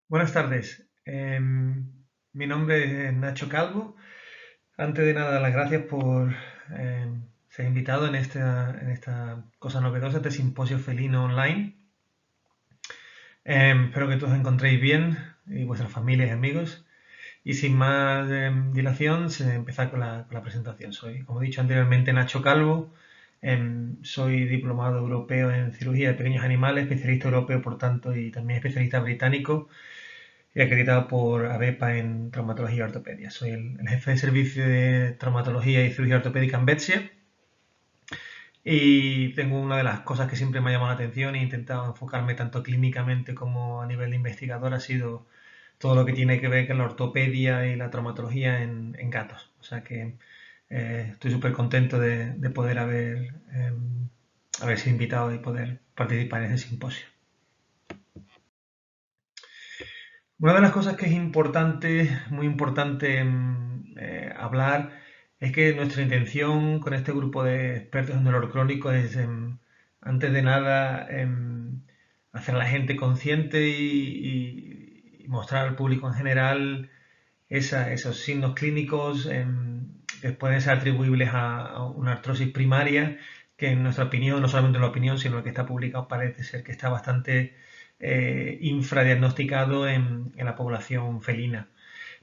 Buenas tardes. Mi nombre es Nacho Calvo. Antes de nada, las gracias por ser invitado en esta cosa novedosa, este simposio felino online. Espero que todos os encontréis bien y vuestras familias y amigos. Y sin más dilación, se empieza con la presentación. Soy, como he dicho anteriormente, Nacho Calvo. Soy diplomado europeo en cirugía de pequeños animales, especialista europeo, por tanto, y también especialista británico y acreditado por ABEPA en traumatología y ortopedia. Soy el jefe de servicio de traumatología y cirugía ortopédica en Betsia y tengo una de las cosas que siempre me ha llamado la atención e he intentado enfocarme tanto clínicamente como a nivel de investigador ha sido todo lo que tiene que ver con la ortopedia y la traumatología en gatos. O sea que estoy súper contento de poder haber sido invitado y poder participar en ese simposio. Una de las cosas que es importante, muy importante hablar, es que nuestra intención con este grupo de expertos en dolor crónico es, antes de nada, hacer a la gente consciente y mostrar al público en general esos signos clínicos que pueden ser atribuibles a una artrosis primaria, que en nuestra opinión, no solamente en la opinión, sino en lo que está publicado, parece ser que está bastante infradiagnosticado en la población felina.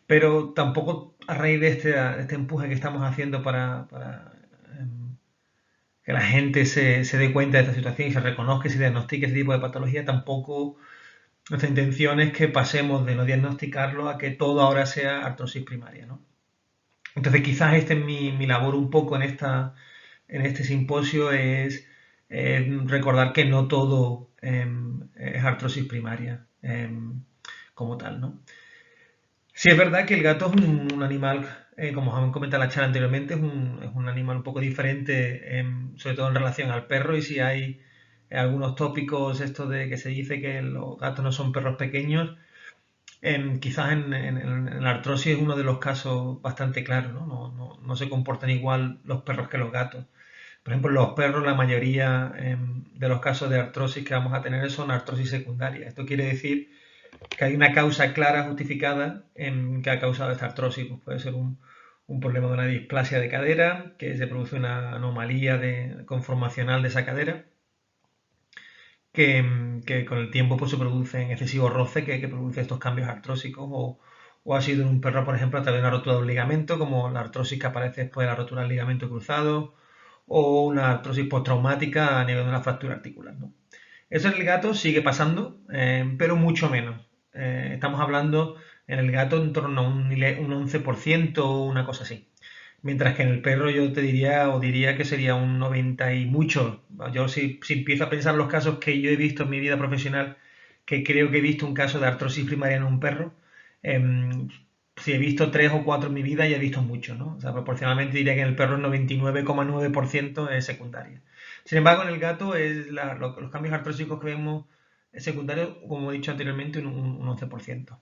Pero tampoco a raíz de este empuje que estamos haciendo para que la gente se dé cuenta de esta situación y se reconozca y se diagnostique ese tipo de patología, tampoco nuestra intención es que pasemos de no diagnosticarlo a que todo ahora sea artrosis primaria, ¿no? Entonces quizás este es mi labor un poco en este simposio es recordar que no todo es artrosis primaria como tal, ¿no? Sí, es verdad que el gato es un animal, como os han comentado en la charla anteriormente, es un animal un poco diferente, sobre todo en relación al perro, y si hay algunos tópicos, esto de que se dice que los gatos no son perros pequeños, quizás en la artrosis es uno de los casos bastante claros, ¿no? No se comportan igual los perros que los gatos. Por ejemplo, los perros, la mayoría de los casos de artrosis que vamos a tener son artrosis secundaria. Esto quiere decir que hay una causa clara, justificada, en que ha causado esta artrosis. Pues puede ser un problema de una displasia de cadera, que se produce una anomalía conformacional de esa cadera, que con el tiempo pues, se produce en excesivo roce que produce estos cambios artrósicos o ha sido en un perro, por ejemplo, a través de una rotura de un ligamento, como la artrosis que aparece después de la rotura del ligamento cruzado, o una artrosis postraumática a nivel de una fractura articular, ¿no? Eso en el gato sigue pasando, pero mucho menos. Estamos hablando en el gato en torno a un 11% o una cosa así. Mientras que en el perro yo te diría o diría que sería un 90 y mucho. Yo si empiezo a pensar los casos que yo he visto en mi vida profesional, que creo que he visto un caso de artrosis primaria en un perro, em, si he visto tres o cuatro en mi vida, ya he visto mucho, ¿no? O sea, proporcionalmente diría que en el perro el 99,9% es secundaria. Sin embargo, en el gato los cambios artrósicos que vemos secundarios, como he dicho anteriormente, un 11%.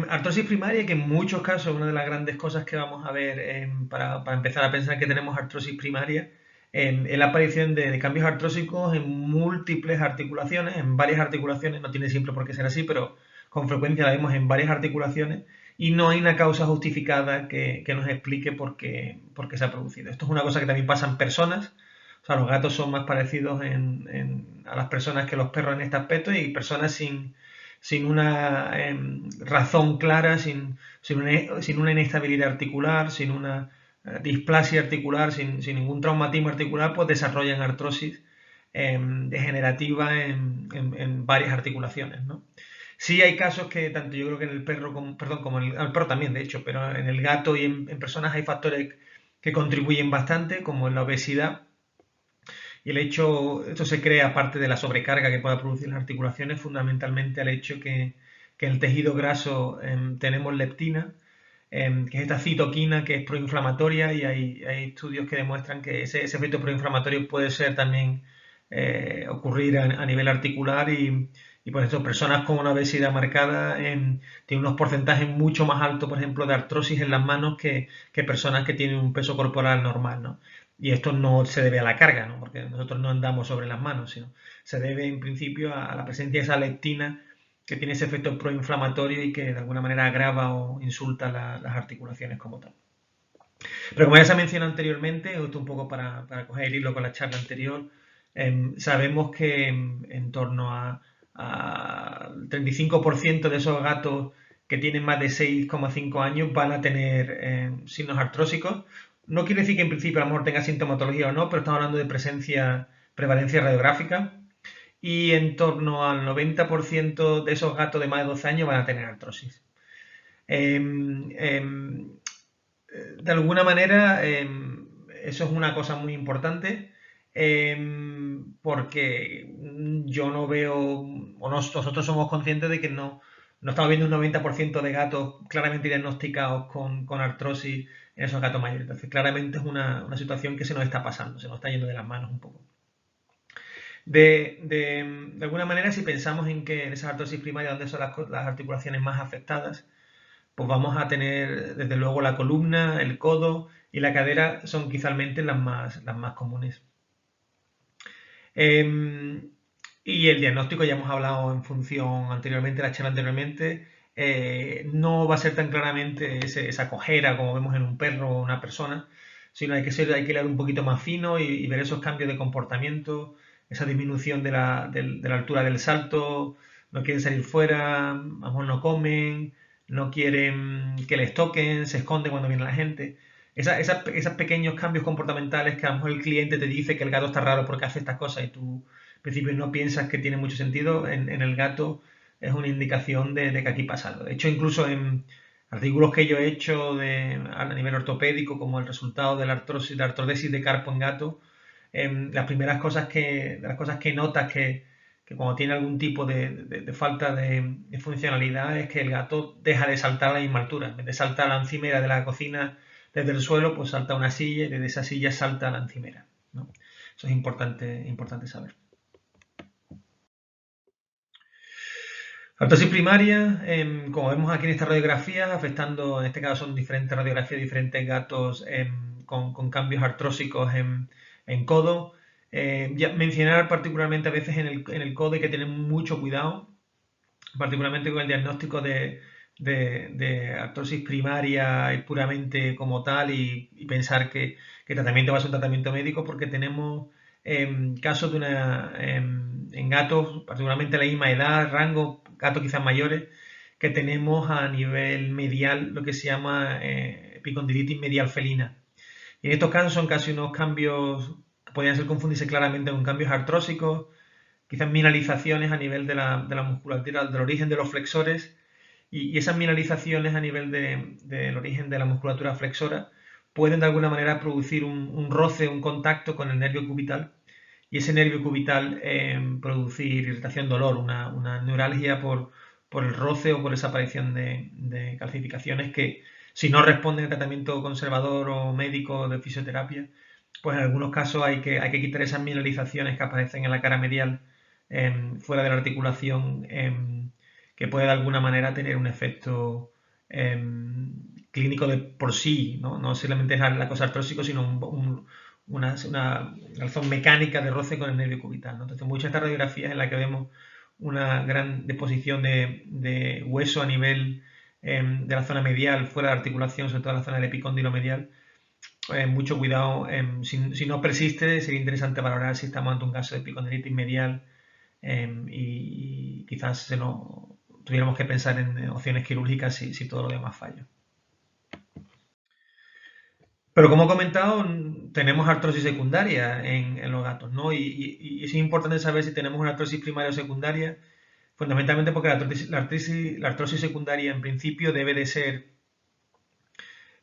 Artrosis primaria, que en muchos casos es una de las grandes cosas que vamos a ver para empezar a pensar que tenemos artrosis primaria, es la aparición de cambios artrósicos en múltiples articulaciones, en varias articulaciones, no tiene siempre por qué ser así, pero con frecuencia la vemos en varias articulaciones y no hay una causa justificada que nos explique por qué se ha producido. Esto es una cosa que también pasa en personas, o sea, los gatos son más parecidos a las personas que los perros en este aspecto y personas sin una razón clara, sin una inestabilidad articular, sin una displasia articular, sin ningún traumatismo articular, pues desarrollan artrosis degenerativa en varias articulaciones, ¿no? Sí hay casos que tanto yo creo que en el perro, perdón, como en el perro también, de hecho, pero en el gato y en personas hay factores que contribuyen bastante, como en la obesidad, y esto se crea aparte de la sobrecarga que pueda producir las articulaciones, fundamentalmente al hecho que en el tejido graso tenemos leptina, que es esta citoquina que es proinflamatoria y hay estudios que demuestran que ese efecto proinflamatorio puede ser también ocurrir a nivel articular y por eso personas con una obesidad marcada tienen unos porcentajes mucho más altos, por ejemplo, de artrosis en las manos que personas que tienen un peso corporal normal, ¿no? Y esto no se debe a la carga, ¿no? Porque nosotros no andamos sobre las manos, sino se debe en principio a la presencia de esa leptina que tiene ese efecto proinflamatorio y que de alguna manera agrava o insulta las articulaciones como tal. Pero como ya se ha mencionado anteriormente, esto un poco para coger el hilo con la charla anterior, sabemos que en torno al 35% de esos gatos que tienen más de 6,5 años van a tener signos artrósicos. No quiere decir que en principio a lo mejor tenga sintomatología o no, pero estamos hablando de prevalencia radiográfica. Y en torno al 90% de esos gatos de más de 12 años van a tener artrosis. De alguna manera, eso es una cosa muy importante, porque yo no veo, o nosotros somos conscientes de que no estamos viendo un 90% de gatos claramente diagnosticados con artrosis en esos gatos mayores. Entonces, claramente es una situación que se nos está pasando, se nos está yendo de las manos un poco. De alguna manera, si pensamos en que en esas artrosis primarias, donde son las articulaciones más afectadas, pues vamos a tener desde luego la columna, el codo y la cadera son quizás las más comunes. Y el diagnóstico, ya hemos hablado en función anteriormente, la charla anteriormente, no va a ser tan claramente esa cojera como vemos en un perro o una persona, sino hay que leer un poquito más fino y ver esos cambios de comportamiento, esa disminución de la altura del salto, no quieren salir fuera, a lo mejor no comen, no quieren que les toquen, se esconden cuando viene la gente. Esos pequeños cambios comportamentales que a lo mejor el cliente te dice que el gato está raro porque hace estas cosas y tú al principio no piensas que tiene mucho sentido, en el gato es una indicación de que aquí pasa algo. De hecho, incluso en artículos que yo he hecho a nivel ortopédico, como el resultado de la artrodesis de carpo en gato, las cosas que notas que cuando tiene algún tipo de falta de funcionalidad es que el gato deja de saltar a la misma altura. En vez de saltar a la encimera de la cocina desde el suelo, pues salta a una silla y desde esa silla salta a la encimera, ¿no? Eso es importante saber. Artrosis primaria, como vemos aquí en esta radiografía, afectando, en este caso son diferentes radiografías de diferentes gatos con cambios artrósicos en codo. Mencionar particularmente a veces en el codo hay que tener mucho cuidado, particularmente con el diagnóstico de artrosis primaria y puramente como tal y pensar que el tratamiento va a ser un tratamiento médico porque tenemos casos en gatos, particularmente de la misma edad, rango, gatos quizás mayores, que tenemos a nivel medial lo que se llama epicondilitis medial felina. Y en estos casos son casi unos cambios que podrían ser confundirse claramente con cambios artrósicos, quizás mineralizaciones a nivel de la musculatura, del origen de los flexores, y esas mineralizaciones a nivel del origen de la musculatura flexora pueden de alguna manera producir un roce, un contacto con el nervio cubital, y ese nervio cubital producir irritación, dolor, una neuralgia por el roce o por esa aparición de calcificaciones que, si no responden al tratamiento conservador o médico de fisioterapia, pues en algunos casos hay que quitar esas mineralizaciones que aparecen en la cara medial fuera de la articulación, que puede de alguna manera tener un efecto clínico de por sí, no solamente es la cosa artrósico, sino una razón mecánica de roce con el nervio cubital, ¿no? Entonces, muchas de estas radiografías en las que vemos una gran deposición de hueso a nivel de la zona medial, fuera de la articulación, sobre todo en la zona del epicóndilo medial, mucho cuidado. Si no persiste, sería interesante valorar si estamos ante un caso de epicondilitis medial y quizás tuviéramos que pensar en opciones quirúrgicas si todo lo demás falla. Pero como he comentado, tenemos artrosis secundaria en los gatos, ¿no? Y es importante saber si tenemos una artrosis primaria o secundaria, fundamentalmente porque la artrosis secundaria en principio debe de ser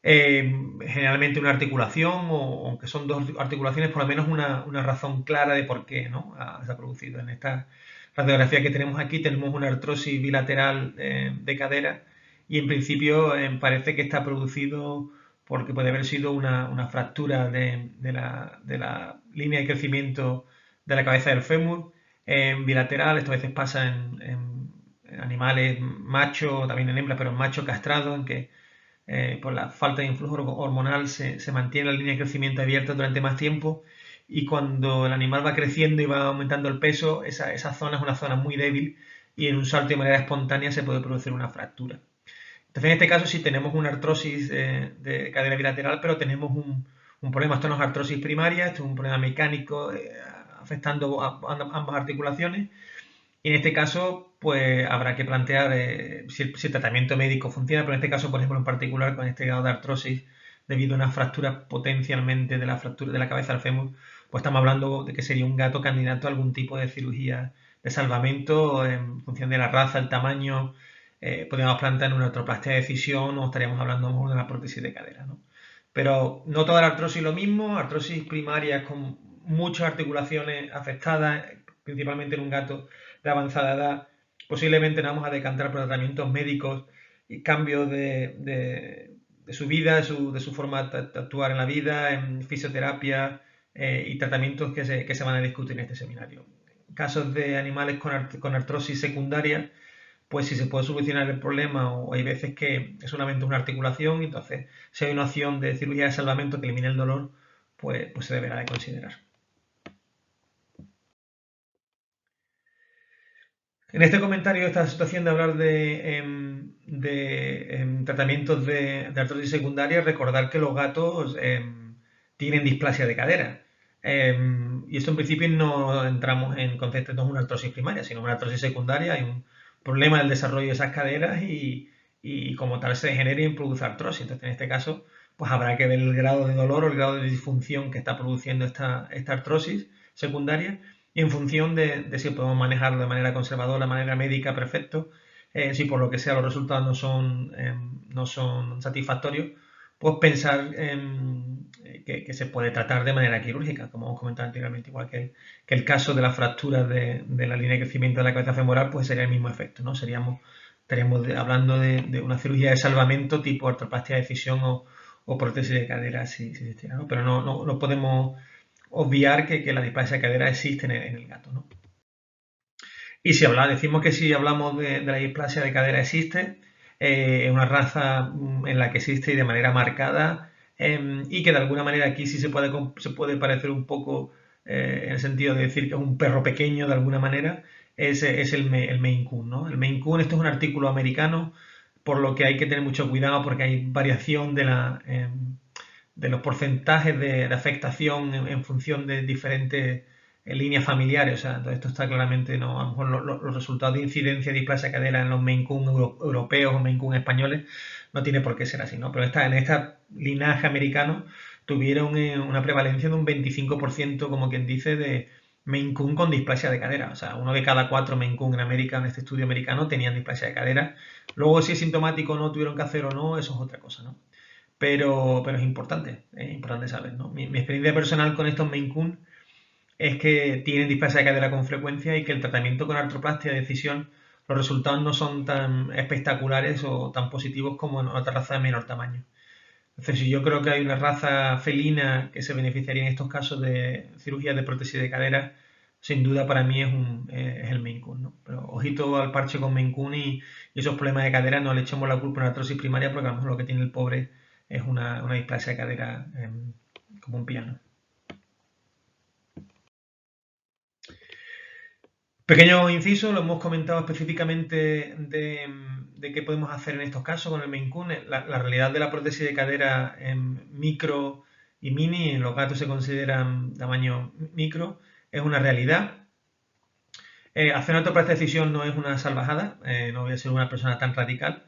generalmente una articulación, o aunque son dos articulaciones, por lo menos una razón clara de por qué, ¿no? Se ha producido. En esta radiografía que tenemos aquí tenemos una artrosis bilateral de cadera y en principio parece que está producido porque puede haber sido una fractura de la línea de crecimiento de la cabeza del fémur bilateral. Esto a veces pasa en animales machos, también en hembras, pero en machos castrados, en que por la falta de influjo hormonal se mantiene la línea de crecimiento abierta durante más tiempo, y cuando el animal va creciendo y va aumentando el peso, esa zona es una zona muy débil y en un salto de manera espontánea se puede producir una fractura. Entonces, en este caso, sí tenemos una artrosis de cadera bilateral, pero tenemos un problema. Esto no es artrosis primaria, esto es un problema mecánico afectando ambas articulaciones. Y en este caso, pues habrá que plantear si el tratamiento médico funciona, pero en este caso, por ejemplo, en particular con este grado de artrosis debido a una fractura potencialmente de la fractura de la cabeza al fémur, pues estamos hablando de que sería un gato candidato a algún tipo de cirugía de salvamento en función de la raza, el tamaño. Podríamos plantear una artroplastia de decisión o estaríamos hablando mejor de una prótesis de cadera, ¿no? Pero no toda la artrosis lo mismo, artrosis primaria con muchas articulaciones afectadas, principalmente en un gato de avanzada edad, posiblemente nos vamos a decantar por tratamientos médicos y cambios de su vida, de su forma de actuar en la vida, en fisioterapia y tratamientos que se van a discutir en este seminario. Casos de animales con artrosis secundaria, pues si se puede solucionar el problema o hay veces que es solamente una articulación, entonces si hay una opción de cirugía de salvamento que elimine el dolor, pues se deberá de considerar. En este comentario, esta situación de hablar de tratamientos de artrosis secundaria, recordar que los gatos tienen displasia de cadera. Y esto en principio no entramos en conceptos, no es una artrosis primaria, sino una artrosis secundaria. Hay un problema del desarrollo de esas caderas y como tal se degenera y produce artrosis. Entonces, en este caso, pues habrá que ver el grado de dolor o el grado de disfunción que está produciendo esta artrosis secundaria y en función de si podemos manejarlo de manera conservadora, de manera médica, perfecto. Si por lo que sea los resultados no son satisfactorios, pues pensar que se puede tratar de manera quirúrgica, como hemos comentado anteriormente, igual que el caso de las fracturas de la línea de crecimiento de la cabeza femoral, pues sería el mismo efecto, ¿no? Estaríamos hablando de una cirugía de salvamento tipo artroplastia de decisión o prótesis de cadera si existiera, ¿no? Pero no podemos obviar que la displasia de cadera existe en el gato, ¿no? Y si decimos que si hablamos de la displasia de cadera existe, es una raza en la que existe y de manera marcada, y que de alguna manera aquí sí se puede parecer un poco en el sentido de decir que es un perro pequeño de alguna manera, es el Maine Coon, ¿no? El Maine Coon, esto es un artículo americano, por lo que hay que tener mucho cuidado porque hay variación de los porcentajes de afectación en función de diferentes líneas familiares. O sea, entonces esto está claramente, no, a lo mejor los resultados de incidencia de displasia de cadera en los Maine Coon europeos o Maine Coon españoles no tiene por qué ser así, ¿no? Pero en esta linaje americano tuvieron una prevalencia de un 25%, como quien dice, de Maine Coon con displasia de cadera. O sea, uno de cada 4 Maine Coon en América, en este estudio americano, tenían displasia de cadera. Luego, si es sintomático o no, tuvieron que hacer o no, eso es otra cosa, ¿no? Pero es importante saber, ¿no? Mi experiencia personal con estos Maine Coon es que tienen displasia de cadera con frecuencia y que el tratamiento con artroplastia de decisión, los resultados no son tan espectaculares o tan positivos como en otra raza de menor tamaño. Entonces, si yo creo que hay una raza felina que se beneficiaría en estos casos de cirugía de prótesis de cadera, sin duda para mí es el Maine Coon, ¿no? Pero ojito al parche con Maine Coon y esos problemas de cadera no le echemos la culpa a una artrosis primaria porque a lo mejor lo que tiene el pobre es una displasia de cadera como un piano. Pequeño inciso, lo hemos comentado específicamente de qué podemos hacer en estos casos con el Maine Coon. La realidad de la prótesis de cadera en micro y mini, en los gatos se consideran tamaño micro, es una realidad. Hacer una artroplastia de decisión no es una salvajada, no voy a ser una persona tan radical,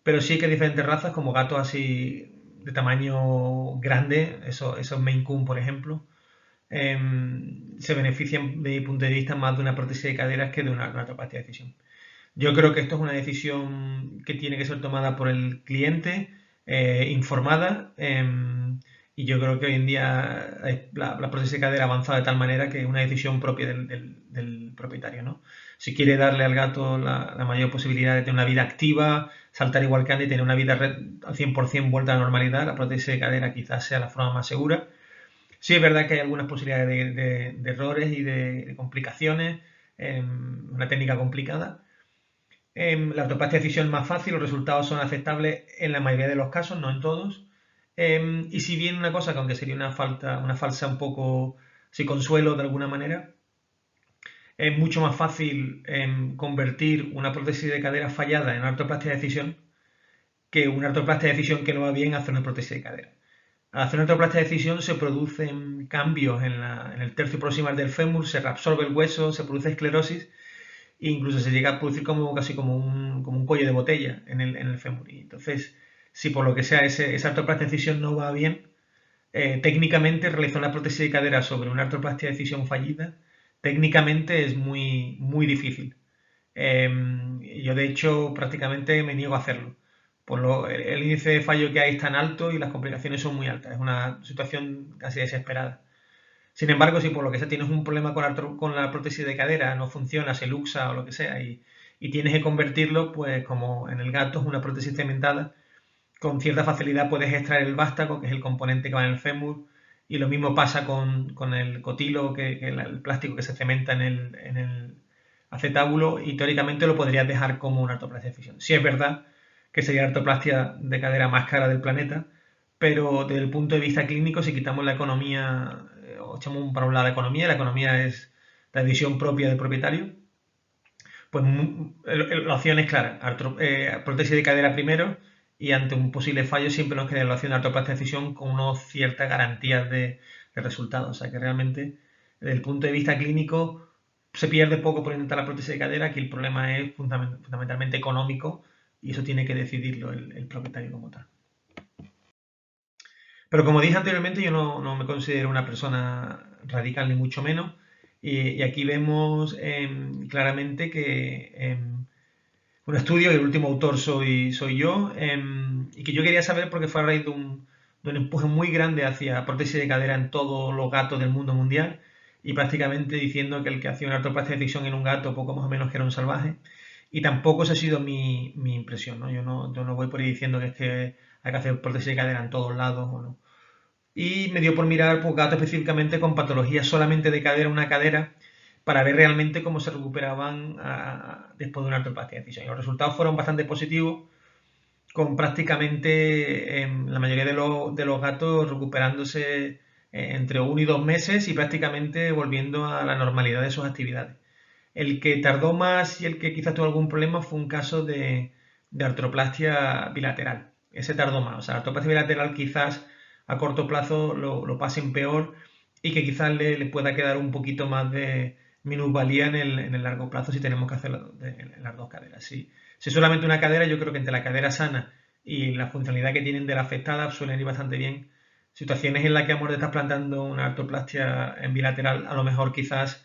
pero sí que diferentes razas, como gatos así de tamaño grande, esos Maine Coon, por ejemplo, se benefician, de mi punto de vista, más de una prótesis de caderas que de una artroplastia de decisión. Yo creo que esto es una decisión que tiene que ser tomada por el cliente, informada, y yo creo que hoy en día la prótesis de cadera ha avanzado de tal manera que es una decisión propia del propietario, ¿no? Si quiere darle al gato la mayor posibilidad de tener una vida activa, saltar igual que antes y tener una vida al 100% vuelta a la normalidad, la prótesis de cadera quizás sea la forma más segura. Sí, es verdad que hay algunas posibilidades de errores y de complicaciones, una técnica complicada. La artroplastia de decisión es más fácil, los resultados son aceptables en la mayoría de los casos, no en todos. Y si bien una cosa que aunque sería una falsa un poco, si consuelo de alguna manera, es mucho más fácil convertir una prótesis de cadera fallada en artroplastia de decisión que una artroplastia de decisión que no va bien hacer una prótesis de cadera. Al hacer una artroplastia de decisión se producen cambios en el tercio proximal del fémur, se reabsorbe el hueso, se produce esclerosis e incluso se llega a producir casi como un cuello de botella en el fémur. Y entonces, si por lo que sea esa artroplastia de decisión no va bien, técnicamente realizar una prótesis de cadera sobre una artroplastia de decisión fallida, técnicamente es muy, muy difícil. Yo de hecho prácticamente me niego a hacerlo. El índice de fallo que hay es tan alto y las complicaciones son muy altas. Es una situación casi desesperada. Sin embargo, si por lo que sea tienes un problema con la prótesis de cadera, no funciona, se luxa o lo que sea, y tienes que convertirlo, pues como en el gato es una prótesis cementada, con cierta facilidad puedes extraer el vástago, que es el componente que va en el fémur, y lo mismo pasa con el cotilo, que el plástico que se cementa en el acetábulo, y teóricamente lo podrías dejar como una artroplastia de decisión. Sí es verdad que sería la artroplastia de cadera más cara del planeta, pero desde el punto de vista clínico, si quitamos la economía, o echamos para un lado la economía es la decisión propia del propietario, pues la opción es clara, prótesis de cadera primero, y ante un posible fallo siempre nos queda la opción de artroplastia de decisión con unas ciertas garantías de resultados. O sea que realmente, desde el punto de vista clínico, se pierde poco por intentar la prótesis de cadera, que el problema es fundamentalmente económico y eso tiene que decidirlo el propietario como tal. Pero como dije anteriormente, yo no me considero una persona radical ni mucho menos. Y aquí vemos claramente que un estudio, y el último autor soy yo, y que yo quería saber porque fue a raíz de un empuje muy grande hacia prótesis de cadera en todos los gatos del mundo mundial, y prácticamente diciendo que el que hacía una artroplastia de decisión en un gato, poco más o menos que era un salvaje, y tampoco esa ha sido mi impresión, ¿no? Yo no voy por ahí diciendo que es que hay que hacer prótesis de cadera en todos lados o no. Y me dio por mirar pues, gatos específicamente con patologías solamente de cadera, una cadera, para ver realmente cómo se recuperaban después de una artroplastia de decisión. Y los resultados fueron bastante positivos, con prácticamente la mayoría de los gatos recuperándose entre 1 y 2 meses y prácticamente volviendo a la normalidad de sus actividades. El que tardó más y el que quizás tuvo algún problema fue un caso de artroplastia bilateral. Ese tardó más. O sea, la artroplastia bilateral quizás a corto plazo lo pasen peor y que quizás le pueda quedar un poquito más de minusvalía en el largo plazo si tenemos que hacerlo en las dos caderas. Si es solamente una cadera, yo creo que entre la cadera sana y la funcionalidad que tienen de la afectada suelen ir bastante bien. Situaciones en las que a lo mejor te estás plantando una artroplastia en bilateral, a lo mejor quizás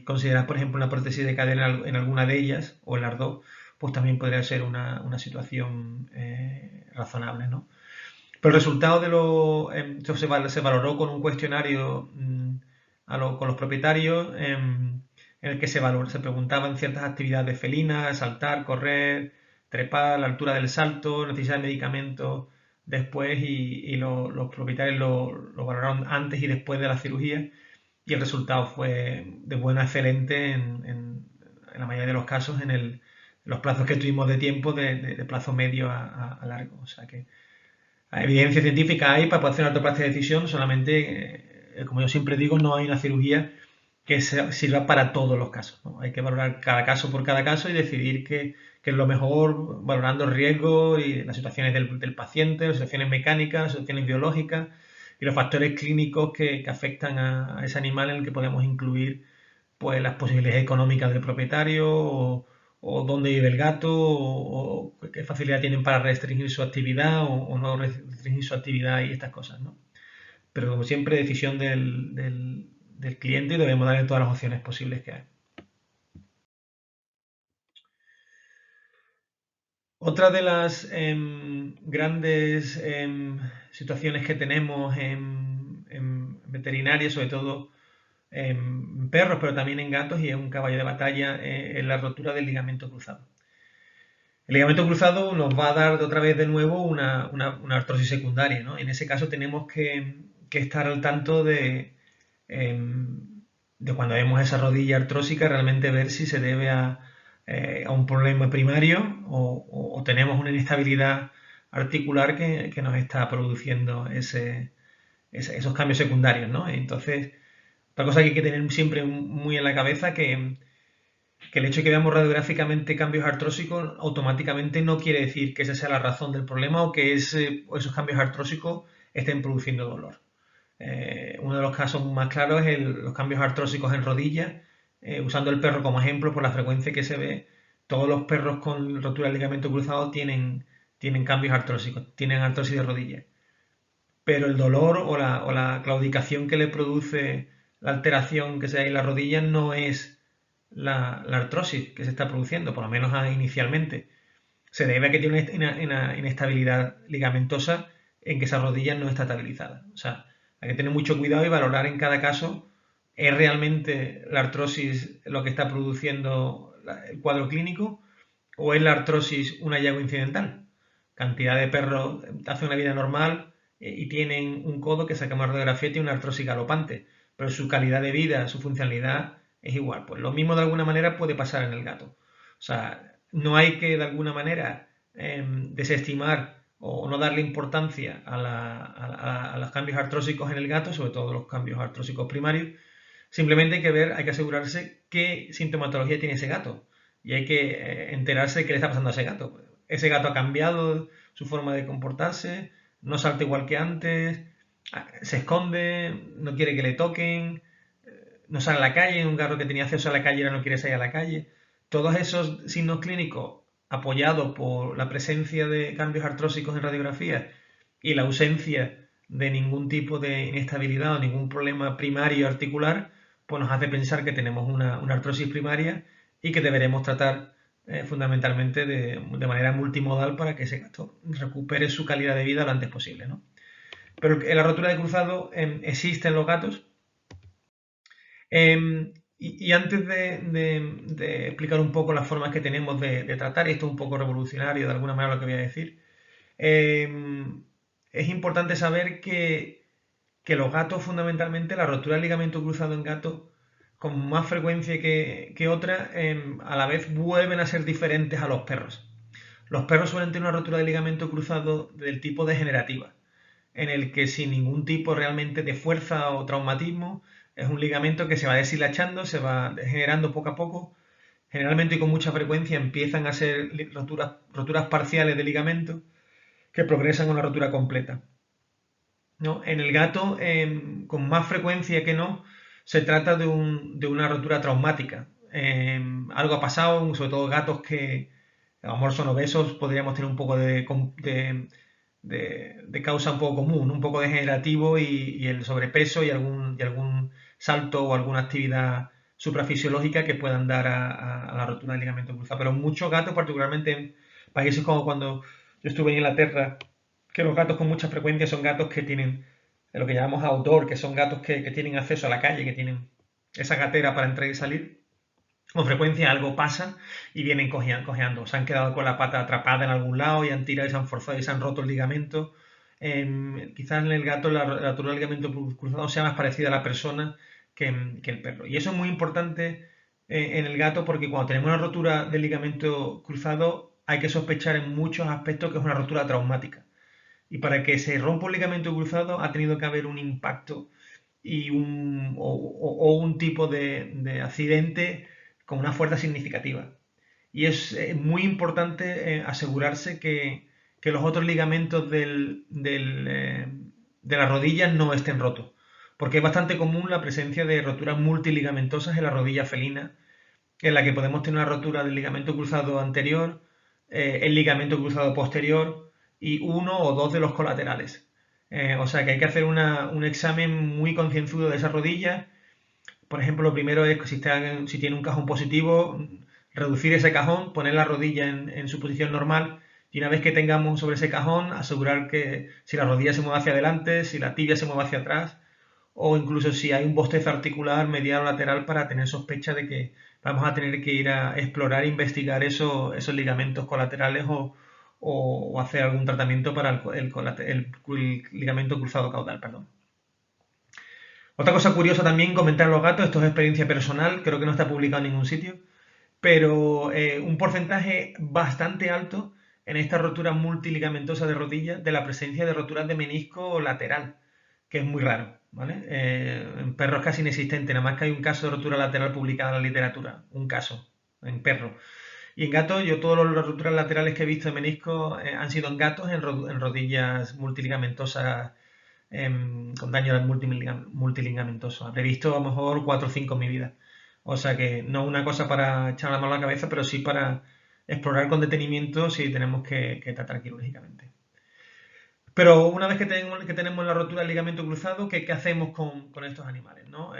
considerar, por ejemplo, una prótesis de cadera en alguna de ellas o en las dos, pues también podría ser una situación razonable, ¿no? Pero el resultado esto se valoró con un cuestionario con los propietarios en el que se preguntaban ciertas actividades felinas, saltar, correr, trepar, la altura del salto, necesidad de medicamentos después y los propietarios lo valoraron antes y después de la cirugía y el resultado fue de bueno a excelente en la mayoría de los casos en los plazos que tuvimos de tiempo de plazo medio a largo. O sea que evidencia científica hay para poder hacer una artroplastia de decisión, solamente, como yo siempre digo, no hay una cirugía que sirva para todos los casos, ¿no? Hay que valorar cada caso por cada caso y decidir qué es lo mejor, valorando el riesgo y las situaciones del paciente, las situaciones mecánicas, las situaciones biológicas y los factores clínicos que afectan a ese animal en el que podemos incluir pues las posibilidades económicas del propietario o dónde vive el gato o qué facilidad tienen para restringir su actividad o no restringir su actividad y estas cosas, ¿no? Pero como siempre, decisión del cliente y debemos darle todas las opciones posibles que hay. Otra de las grandes situaciones que tenemos en veterinaria, sobre todo en perros, pero también en gatos, y es un caballo de batalla, es la rotura del ligamento cruzado. El ligamento cruzado nos va a dar otra vez de nuevo una artrosis secundaria, ¿no? En ese caso tenemos que estar al tanto de cuando vemos esa rodilla artrósica, realmente ver si se debe a un problema primario o tenemos una inestabilidad articular que nos está produciendo esos cambios secundarios, ¿no? Entonces, Otra cosa que hay que tener siempre muy en la cabeza que el hecho de que veamos radiográficamente cambios artrósicos automáticamente no quiere decir que esa sea la razón del problema o que esos cambios artrósicos estén produciendo dolor. Uno de los casos más claros es los cambios artrósicos en rodillas, usando el perro como ejemplo por la frecuencia que se ve. Todos los perros con rotura del ligamento cruzado tienen cambios artrósicos, tienen artrosis de rodilla. Pero el dolor o la claudicación que le produce la alteración que se da en la rodilla no es la artrosis que se está produciendo, por lo menos inicialmente. Se debe a que tiene una inestabilidad ligamentosa en que esa rodilla no está estabilizada. O sea, hay que tener mucho cuidado y valorar en cada caso, ¿es realmente la artrosis lo que está produciendo el cuadro clínico o es la artrosis un hallazgo incidental? Cantidad de perros hacen una vida normal y tienen un codo que sacamos radiografía y tiene una artrosis galopante, pero su calidad de vida, su funcionalidad es igual. Pues lo mismo de alguna manera puede pasar en el gato. O sea, no hay que de alguna manera desestimar o no darle importancia a los cambios artrósicos en el gato, sobre todo los cambios artrósicos primarios. Simplemente hay que ver, hay que asegurarse qué sintomatología tiene ese gato y hay que enterarse de qué le está pasando a ese gato. Ese gato ha cambiado su forma de comportarse, no salta igual que antes, se esconde, no quiere que le toquen, no sale a la calle, un gato que tenía acceso a la calle ahora no quiere salir a la calle. Todos esos signos clínicos apoyados por la presencia de cambios artrósicos en radiografía y la ausencia de ningún tipo de inestabilidad o ningún problema primario articular, pues nos hace pensar que tenemos una artrosis primaria y que deberemos tratar fundamentalmente de manera multimodal para que ese gato recupere su calidad de vida lo antes posible, ¿no? Pero la rotura de cruzado existe en los gatos. Y antes de explicar un poco las formas que tenemos de tratar, y esto es un poco revolucionario de alguna manera lo que voy a decir, es importante saber que los gatos fundamentalmente, la rotura del ligamento cruzado en gatos, con más frecuencia que otra, a la vez vuelven a ser diferentes a los perros. Los perros suelen tener una rotura de ligamento cruzado del tipo degenerativa, en el que sin ningún tipo realmente de fuerza o traumatismo, es un ligamento que se va deshilachando, se va degenerando poco a poco. Generalmente y con mucha frecuencia empiezan a ser roturas parciales de ligamento que progresan a una rotura completa. ¿No? En el gato, con más frecuencia que no, se trata de una rotura traumática. Algo ha pasado, sobre todo gatos que a lo mejor son obesos, podríamos tener un poco de causa un poco común, un poco degenerativo y el sobrepeso y algún salto o alguna actividad suprafisiológica que puedan dar a la rotura del ligamento cruzado. Pero muchos gatos, particularmente en países como cuando yo estuve en Inglaterra, que los gatos con mucha frecuencia son gatos que tienen lo que llamamos outdoor, que son gatos que tienen acceso a la calle, que tienen esa gatera para entrar y salir. Con frecuencia algo pasa y vienen cojeando. Se han quedado con la pata atrapada en algún lado y han tirado y se han forzado y se han roto el ligamento. Quizás en el gato la rotura del ligamento cruzado sea más parecida a la persona que el perro. Y eso es muy importante en el gato porque cuando tenemos una rotura del ligamento cruzado hay que sospechar en muchos aspectos que es una rotura traumática. Y para que se rompa un ligamento cruzado ha tenido que haber un impacto o un tipo de accidente con una fuerza significativa. Y es muy importante asegurarse que los otros ligamentos de las rodillas no estén rotos. Porque es bastante común la presencia de roturas multiligamentosas en la rodilla felina, en la que podemos tener una rotura del ligamento cruzado anterior, el ligamento cruzado posterior y uno o dos de los colaterales. O sea que hay que hacer un examen muy concienzudo de esa rodilla. Por ejemplo, lo primero es que si tiene un cajón positivo, reducir ese cajón, poner la rodilla en su posición normal y una vez que tengamos sobre ese cajón, asegurar que si la rodilla se mueve hacia adelante, si la tibia se mueve hacia atrás o incluso si hay un bostezo articular medial o lateral para tener sospecha de que vamos a tener que ir a explorar e investigar esos ligamentos colaterales o hacer algún tratamiento para el ligamento cruzado caudal, perdón. Otra cosa curiosa también comentar a los gatos, esto es experiencia personal, creo que no está publicado en ningún sitio, pero un porcentaje bastante alto en esta rotura multiligametosa de rodilla de la presencia de roturas de menisco lateral, que es muy raro. ¿vale? En perros es casi inexistente, nada más que hay un caso de rotura lateral publicado en la literatura, un caso, en perros. Y en gatos, yo todas las roturas laterales que he visto de menisco han sido en gatos en rodillas multiligamentosas con daño multiligamentoso. Habré visto a lo mejor 4 o 5 en mi vida. O sea que no es una cosa para echar la mano a la cabeza, pero sí para explorar con detenimiento si tenemos que tratar quirúrgicamente. Pero una vez que tenemos la rotura del ligamento cruzado, ¿qué hacemos con estos animales? ¿No?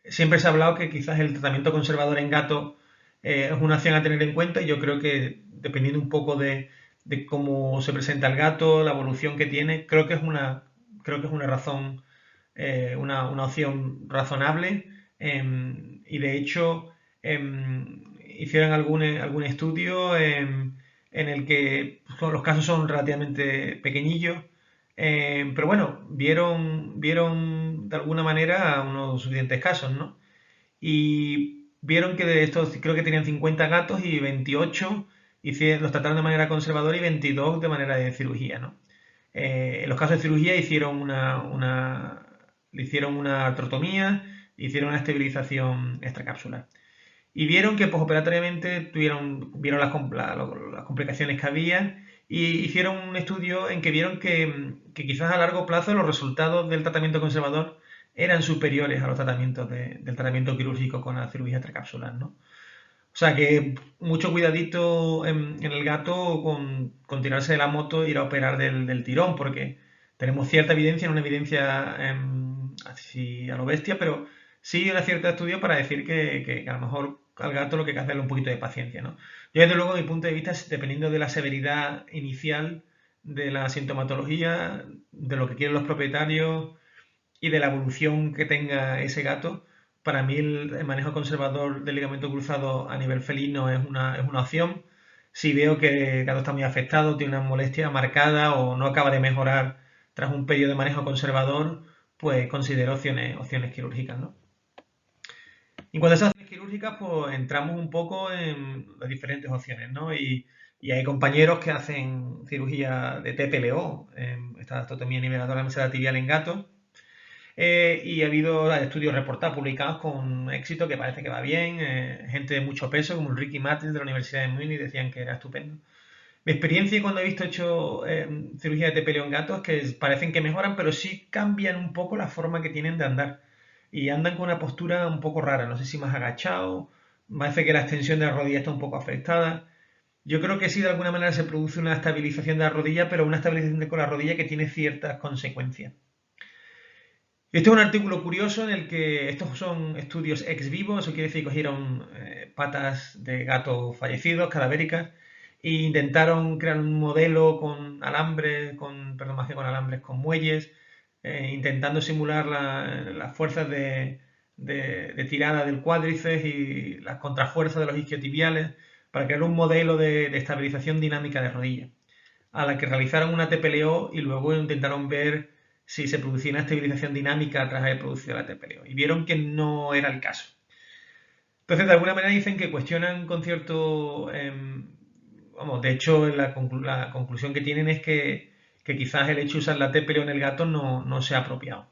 Siempre se ha hablado que quizás el tratamiento conservador en gatos es una opción a tener en cuenta y yo creo que dependiendo un poco de cómo se presenta el gato, la evolución que tiene, creo que es una razón, una opción razonable y de hecho hicieron algún estudio en el que los casos son relativamente pequeñillos, pero bueno, vieron de alguna manera unos suficientes casos, ¿no? Y vieron que de estos, creo que tenían 50 gatos y 28 los trataron de manera conservadora y 22 de manera de cirugía, ¿no? En los casos de cirugía le hicieron una artrotomía, hicieron una estabilización extracapsular. Y vieron que posoperatoriamente vieron las complicaciones que había y hicieron un estudio en que vieron que quizás a largo plazo los resultados del tratamiento conservador eran superiores a los tratamientos del tratamiento quirúrgico con la cirugía extracapsular, ¿no? O sea que mucho cuidadito en el gato con tirarse de la moto e ir a operar del tirón, porque tenemos cierta evidencia, no una evidencia así a lo bestia, pero sí una cierta estudio para decir que a lo mejor al gato lo que hay que hacerle un poquito de paciencia, ¿no? Yo desde luego, mi punto de vista, es dependiendo de la severidad inicial de la sintomatología, de lo que quieren los propietarios y de la evolución que tenga ese gato, para mí el manejo conservador del ligamento cruzado a nivel felino es una opción. Si veo que el gato está muy afectado, tiene una molestia marcada o no acaba de mejorar tras un periodo de manejo conservador, pues considero opciones quirúrgicas, ¿no? En cuanto a esas opciones quirúrgicas, pues entramos un poco en las diferentes opciones, ¿no? Y hay compañeros que hacen cirugía de TPLO, esta osteotomía niveladora de la meseta tibial en gatos, y ha habido estudios reportados, publicados con éxito, que parece que va bien. Gente de mucho peso, como el Ricky Martin de la Universidad de Múnich, decían que era estupendo. Mi experiencia cuando he visto hecho cirugía de TPLO en gatos es que parecen que mejoran, pero sí cambian un poco la forma que tienen de andar. Y andan con una postura un poco rara, no sé si más agachado, parece que la extensión de la rodilla está un poco afectada. Yo creo que sí, de alguna manera se produce una estabilización de la rodilla, pero una estabilización con la rodilla que tiene ciertas consecuencias. Este es un artículo curioso en el que estos son estudios ex vivo, eso quiere decir que cogieron patas de gatos fallecidos, cadavéricas, e intentaron crear un modelo con alambres, perdón, más que con alambres, con muelles, intentando simular las fuerzas de tirada del cuádriceps y las contrafuerzas de los isquiotibiales para crear un modelo de estabilización dinámica de rodilla, a la que realizaron una TPLO y luego intentaron ver si se producía una estabilización dinámica tras haber producido la TPLO. Y vieron que no era el caso. Entonces, de alguna manera dicen que cuestionan con cierto... vamos, de hecho, la conclusión que tienen es que quizás el hecho de usar la TPLO en el gato no sea apropiado.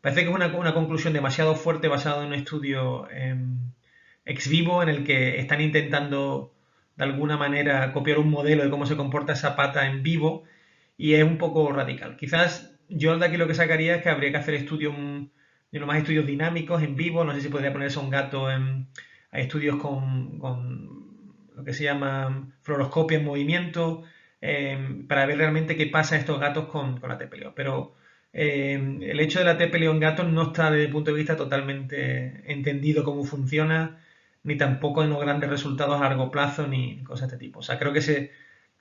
Parece que es una conclusión demasiado fuerte basada en un estudio ex vivo en el que están intentando de alguna manera copiar un modelo de cómo se comporta esa pata en vivo y es un poco radical. Quizás yo de aquí lo que sacaría es que habría que hacer estudios, más estudios dinámicos en vivo, no sé si podría ponerse un gato hay estudios con lo que se llama fluoroscopia en movimiento, para ver realmente qué pasa a estos gatos con la TPLO. Pero el hecho de la TPLO en gatos no está desde el punto de vista totalmente entendido cómo funciona, ni tampoco en los grandes resultados a largo plazo, ni cosas de este tipo. O sea, creo que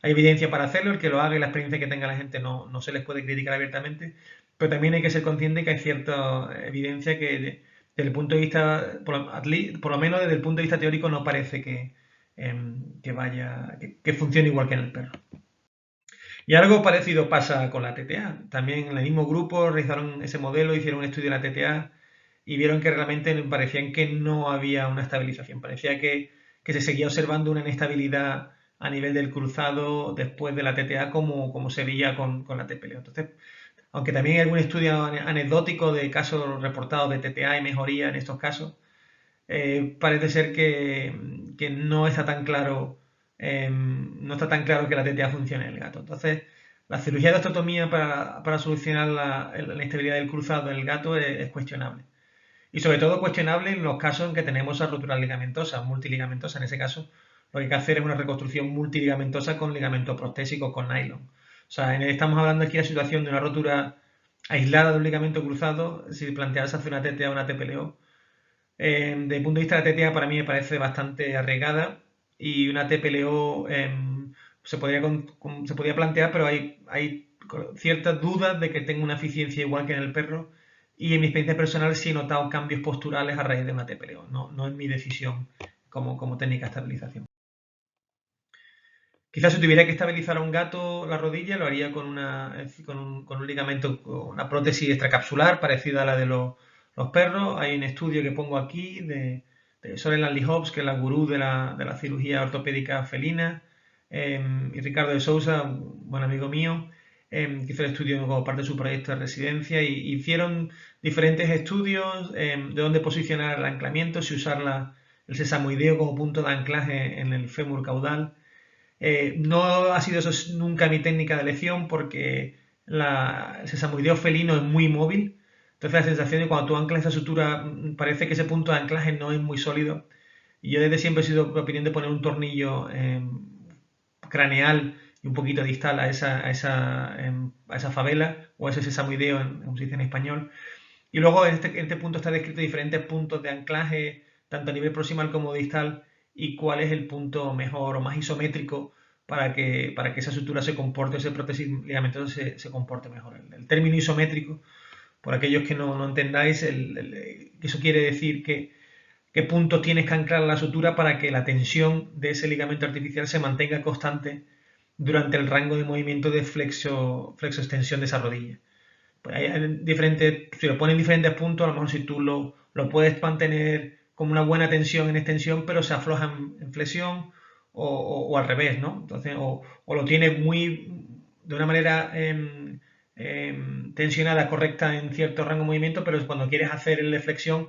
hay evidencia para hacerlo, el que lo haga y la experiencia que tenga la gente no se les puede criticar abiertamente, pero también hay que ser consciente que hay cierta evidencia que desde el punto de vista, por lo menos desde el punto de vista teórico, no parece que funcione igual que en el perro. Y algo parecido pasa con la TTA. También en el mismo grupo realizaron ese modelo, hicieron un estudio de la TTA y vieron que realmente parecían que no había una estabilización. Parecía que se seguía observando una inestabilidad a nivel del cruzado después de la TTA como se veía con la TPLO. Entonces, aunque también hay algún estudio anecdótico de casos reportados de TTA y mejoría en estos casos, parece ser que no está tan claro, no está tan claro que la TTA funcione en el gato. Entonces, la cirugía de osteotomía para solucionar la inestabilidad del cruzado en el gato es cuestionable. Y sobre todo cuestionable en los casos en que tenemos esa rotura ligamentosa, multiligamentosa. En ese caso, lo que hay que hacer es una reconstrucción multiligamentosa con ligamento prostésico, con nylon. O sea, estamos hablando aquí de la situación de una rotura aislada de un ligamento cruzado, si planteas hacer una TTA o una TPLO. Desde el punto de vista de la TTA, para mí me parece bastante arriesgada y una TPLO se podría plantear, pero hay ciertas dudas de que tenga una eficiencia igual que en el perro y en mi experiencia personal sí he notado cambios posturales a raíz de una TPLO, no es mi decisión como técnica de estabilización. Quizás si tuviera que estabilizar a un gato la rodilla, lo haría con un ligamento, con una prótesis extracapsular parecida a la de los perros. Hay un estudio que pongo aquí de Soren Lanley-Hobbs, que es la gurú de la cirugía ortopédica felina, y Ricardo de Sousa, un buen amigo mío, que hizo el estudio como parte de su proyecto de residencia, y hicieron diferentes estudios de dónde posicionar el anclamiento, si usar el sesamoideo como punto de anclaje en el fémur caudal. No ha sido eso nunca mi técnica de elección porque el sesamoideo felino es muy móvil. Entonces la sensación de cuando tú anclas esa sutura parece que ese punto de anclaje no es muy sólido. Y yo desde siempre he sido de opinión de poner un tornillo craneal y un poquito distal a esa favela o a ese sesamoideo, como se dice en español. Y luego en este punto está descrito diferentes puntos de anclaje, tanto a nivel proximal como distal, y cuál es el punto mejor o más isométrico para que esa sutura se comporte, ese prótesis ligamentoso se comporte mejor. El término isométrico, por aquellos que no entendáis, eso quiere decir qué puntos tienes que anclar la sutura para que la tensión de ese ligamento artificial se mantenga constante durante el rango de movimiento de flexo-extensión de esa rodilla. Pues hay diferentes, si lo pones en diferentes puntos, a lo mejor si tú lo puedes mantener como una buena tensión en extensión, pero se afloja en flexión o al revés, ¿no? Entonces, o lo tienes de una manera tensionada, correcta en cierto rango de movimiento, pero cuando quieres hacer el de flexión,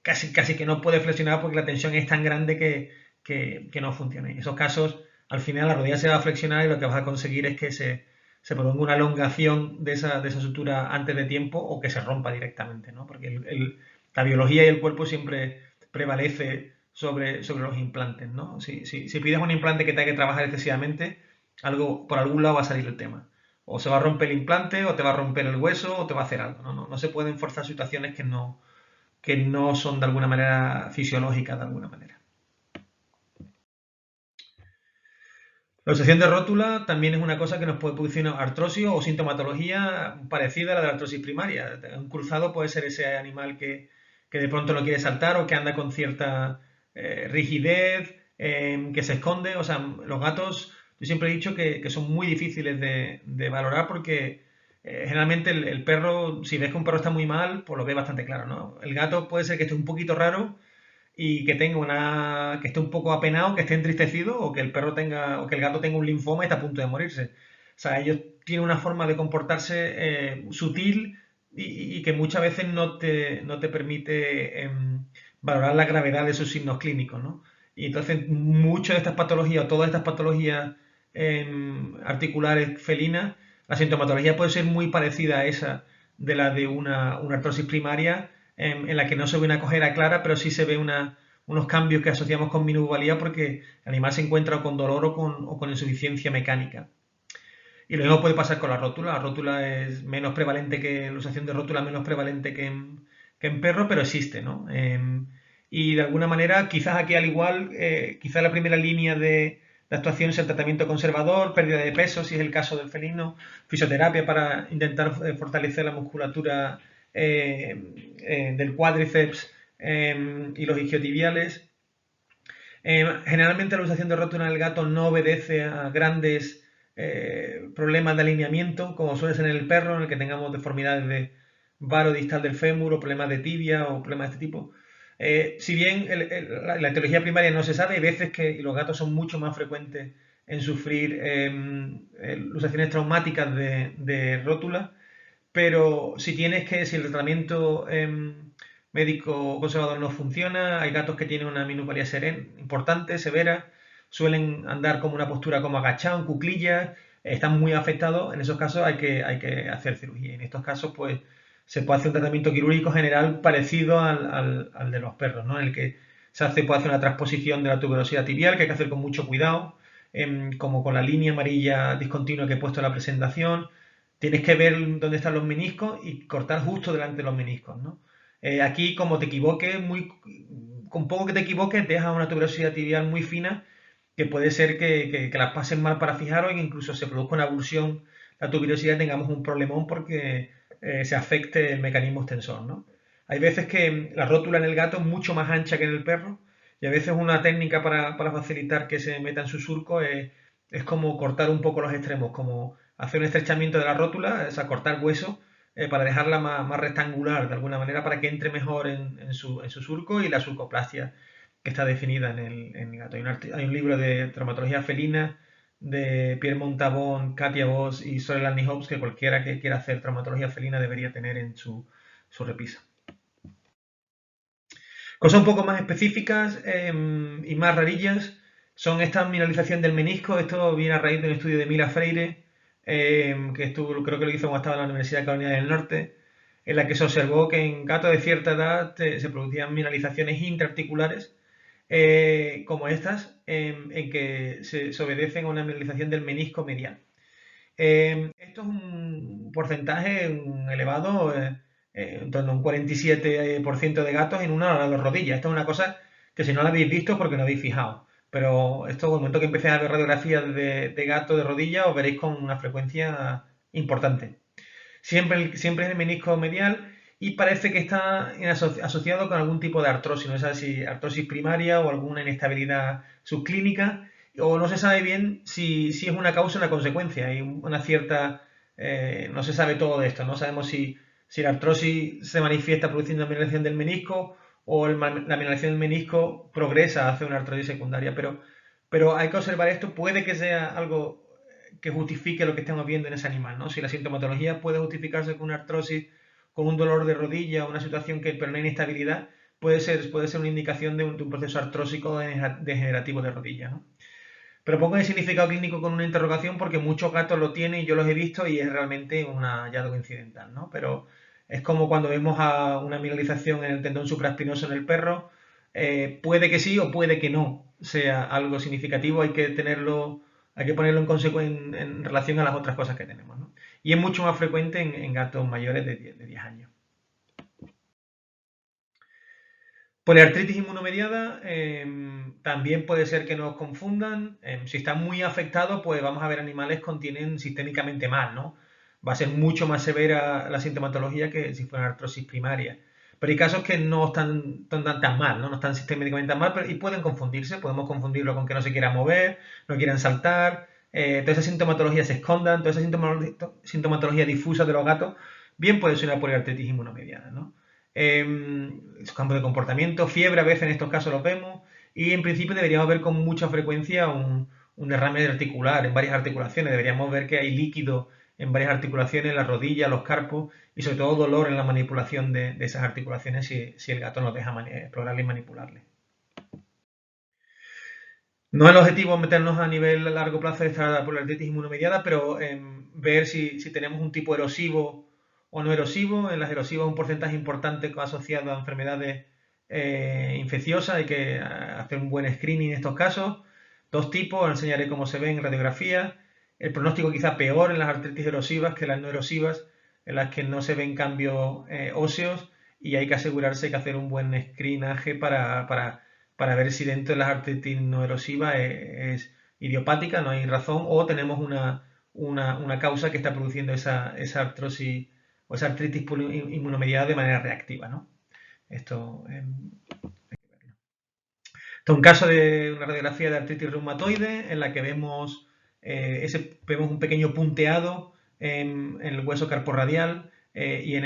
casi que no puedes flexionar porque la tensión es tan grande que no funciona. En esos casos, al final la rodilla se va a flexionar y lo que vas a conseguir es que se prolongue una elongación de esa sutura antes de tiempo o que se rompa directamente, ¿no? Porque la biología y el cuerpo siempre prevalece sobre los implantes, ¿no? Si pides un implante que te hay que trabajar excesivamente, por algún lado va a salir el tema. O se va a romper el implante, o te va a romper el hueso, o te va a hacer algo. No se pueden forzar situaciones que no son de alguna manera fisiológicas, de alguna manera. La luxación de rótula también es una cosa que nos puede producir una artrosis o sintomatología parecida a la de la artrosis primaria. Un cruzado puede ser ese animal que de pronto no quiere saltar o que anda con cierta rigidez, que se esconde. O sea, los gatos, yo siempre he dicho que son muy difíciles de valorar porque generalmente el perro, si ves que un perro está muy mal, pues lo ves bastante claro, ¿no? El gato puede ser que esté un poquito raro y que esté un poco apenado, que esté entristecido, o que el perro tenga, o que el gato tenga un linfoma y está a punto de morirse. O sea, ellos tienen una forma de comportarse sutil y que muchas veces no te permite valorar la gravedad de sus signos clínicos, ¿no? Y entonces muchas de estas patologías, o todas estas patologías articulares felinas, la sintomatología puede ser muy parecida a esa de la de una artrosis primaria, en la que no se ve una cojera clara, pero sí se ve unos cambios que asociamos con minusvalía porque el animal se encuentra o con dolor o con insuficiencia mecánica. Y lo mismo puede pasar con la rótula. La rótula es menos prevalente la luxación de rótula menos prevalente que en perro, pero existe, ¿no? Y de alguna manera, quizás aquí al igual, quizás la primera línea de actuación es el tratamiento conservador, pérdida de peso, si es el caso del felino, fisioterapia para intentar fortalecer la musculatura del cuádriceps y los isquiotibiales. Generalmente la luxación de rótula en el gato no obedece a grandes problemas de alineamiento, como suele ser en el perro, en el que tengamos deformidades de varo distal del fémur o problemas de tibia o problemas de este tipo. Si bien la etiología primaria no se sabe, hay veces que los gatos son mucho más frecuentes en sufrir luxaciones traumáticas de rótula, pero si el tratamiento médico conservador no funciona, hay gatos que tienen una minusvalía importante, severa, suelen andar como una postura como agachado, en cuclillas, están muy afectados, en esos casos hay que hacer cirugía. En estos casos, pues, se puede hacer un tratamiento quirúrgico general parecido al de los perros, ¿no? En el que puede hacer una transposición de la tuberosidad tibial, que hay que hacer con mucho cuidado, como con la línea amarilla discontinua que he puesto en la presentación. Tienes que ver dónde están los meniscos y cortar justo delante de los meniscos, ¿no? Aquí, como te equivoques, con poco que te equivoques, dejas una tuberosidad tibial muy fina que puede ser que las pasen mal para fijar o que incluso se produzca una avulsión la tuberosidad y tengamos un problemón porque se afecte el mecanismo extensor, ¿no? Hay veces que la rótula en el gato es mucho más ancha que en el perro y a veces una técnica para facilitar que se meta en su surco es como cortar un poco los extremos, como hacer un estrechamiento de la rótula, o sea, cortar hueso para dejarla más rectangular de alguna manera para que entre mejor en su surco y la surcoplastia que está definida en el gato. Hay un libro de traumatología felina de Pierre Montabon, Katia Voss y Sorel Annie Hobbs que cualquiera que quiera hacer traumatología felina debería tener en su repisa. Cosas un poco más específicas y más rarillas son esta mineralización del menisco. Esto viene a raíz de un estudio de Mila Freire, creo que lo hizo cuando estaba en la Universidad de Carolina del Norte, en la que se observó que en gatos de cierta edad se producían mineralizaciones interarticulares como estas, en que se obedecen a una mineralización del menisco medial. Esto es un porcentaje elevado, en torno a un 47% de gatos en una o dos rodillas. Esto es una cosa que si no la habéis visto porque no habéis fijado. Pero esto, en el momento que empecéis a ver radiografías de gato de rodillas, os veréis con una frecuencia importante. Siempre en el menisco medial y parece que está asociado con algún tipo de artrosis, no sé si artrosis primaria o alguna inestabilidad subclínica, o no se sabe bien si es una causa o una consecuencia. Hay una cierta, no se sabe todo de esto, no sabemos si la artrosis se manifiesta produciendo una mineralización del menisco o la mineralización del menisco progresa hacia una artrosis secundaria, pero hay que observar esto, puede que sea algo que justifique lo que estamos viendo en ese animal, ¿no? Si la sintomatología puede justificarse con una artrosis, con un dolor de rodilla, una situación pero no hay inestabilidad, puede ser una indicación de un proceso artrósico degenerativo de rodilla, ¿no? Pero pongo el significado clínico con una interrogación porque muchos gatos lo tienen y yo los he visto y es realmente un hallazgo incidental, ¿no? Pero es como cuando vemos a una mineralización en el tendón supraespinoso en el perro, puede que sí o puede que no sea algo significativo, hay que ponerlo en relación a las otras cosas que tenemos, ¿no? Y es mucho más frecuente en gatos mayores de 10 años. Poliartritis inmunomediada también puede ser que nos confundan. Si están muy afectados, pues vamos a ver animales que tienen sistémicamente mal, ¿no? Va a ser mucho más severa la sintomatología que si fuera artrosis primaria. Pero hay casos que no están tan mal, ¿no? No están sistémicamente tan mal y pueden confundirse. Podemos confundirlo con que no se quieran mover, no quieran saltar. Toda esa sintomatología se escondan, toda esa sintomatología difusa de los gatos, bien puede ser una poliartritis inmunomediada, ¿no? Esos campos de comportamiento, fiebre a veces en estos casos los vemos y en principio deberíamos ver con mucha frecuencia un derrame articular en varias articulaciones, deberíamos ver que hay líquido en varias articulaciones, la rodilla, los carpos y sobre todo dolor en la manipulación de esas articulaciones si el gato nos deja explorarle y manipularle. No es el objetivo meternos a nivel a largo plazo de esta poliartritis inmunomediada, pero ver si tenemos un tipo erosivo o no erosivo. En las erosivas un porcentaje importante asociado a enfermedades infecciosas. Hay que hacer un buen screening en estos casos. Dos tipos, os enseñaré cómo se ven en radiografía. El pronóstico quizá peor en las artritis erosivas que las no erosivas, en las que no se ven cambios óseos y hay que asegurarse que hacer un buen screenaje para ver si dentro de las artritis no erosivas es idiopática, no hay razón, o tenemos una causa que está produciendo esa artrosis o esa artritis inmunomediada de manera reactiva, ¿no? Esto es un caso de una radiografía de artritis reumatoide en la que vemos un pequeño punteado en el hueso carporradial y en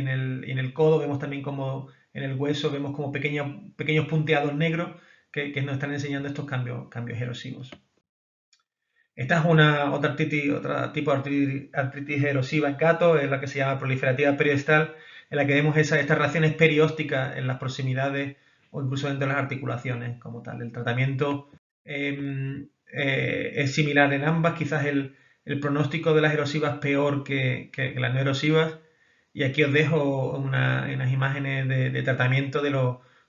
el codo vemos también como en el hueso vemos como pequeños punteados negros que nos están enseñando estos cambios erosivos. Esta es otra artritis, otro tipo de artritis erosiva en gatos, es la que se llama proliferativa periostal, en la que vemos estas reacciones periósticas en las proximidades o incluso dentro de las articulaciones como tal. El tratamiento es similar en ambas, quizás el pronóstico de las erosivas peor que las no erosivas. Y aquí os dejo unas imágenes de tratamiento de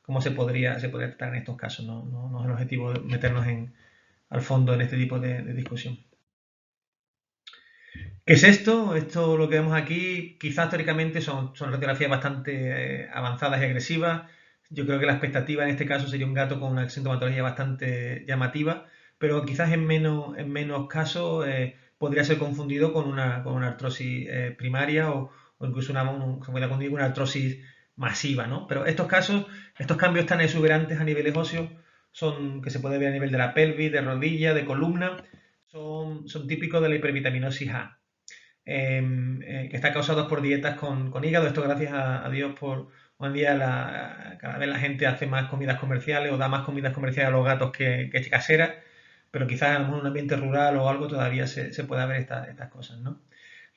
cómo se podría tratar en estos casos. No es el objetivo de meternos al fondo en este tipo de discusión. ¿Qué es esto? Esto lo que vemos aquí, quizás teóricamente son radiografías bastante avanzadas y agresivas. Yo creo que la expectativa en este caso sería un gato con una sintomatología bastante llamativa, pero quizás en menos casos podría ser confundido con una artrosis primaria o incluso se puede confundir con una artrosis masiva, ¿no? Pero estos casos, estos cambios tan exuberantes a niveles óseos, que se puede ver a nivel de la pelvis, de rodilla, de columna, son típicos de la hipervitaminosis A. Que está causado por dietas con hígado. Esto gracias a Dios por hoy en día cada vez la gente hace más comidas comerciales o da más comidas comerciales a los gatos que caseras, pero quizás en un ambiente rural o algo todavía se pueda ver estas cosas, ¿no?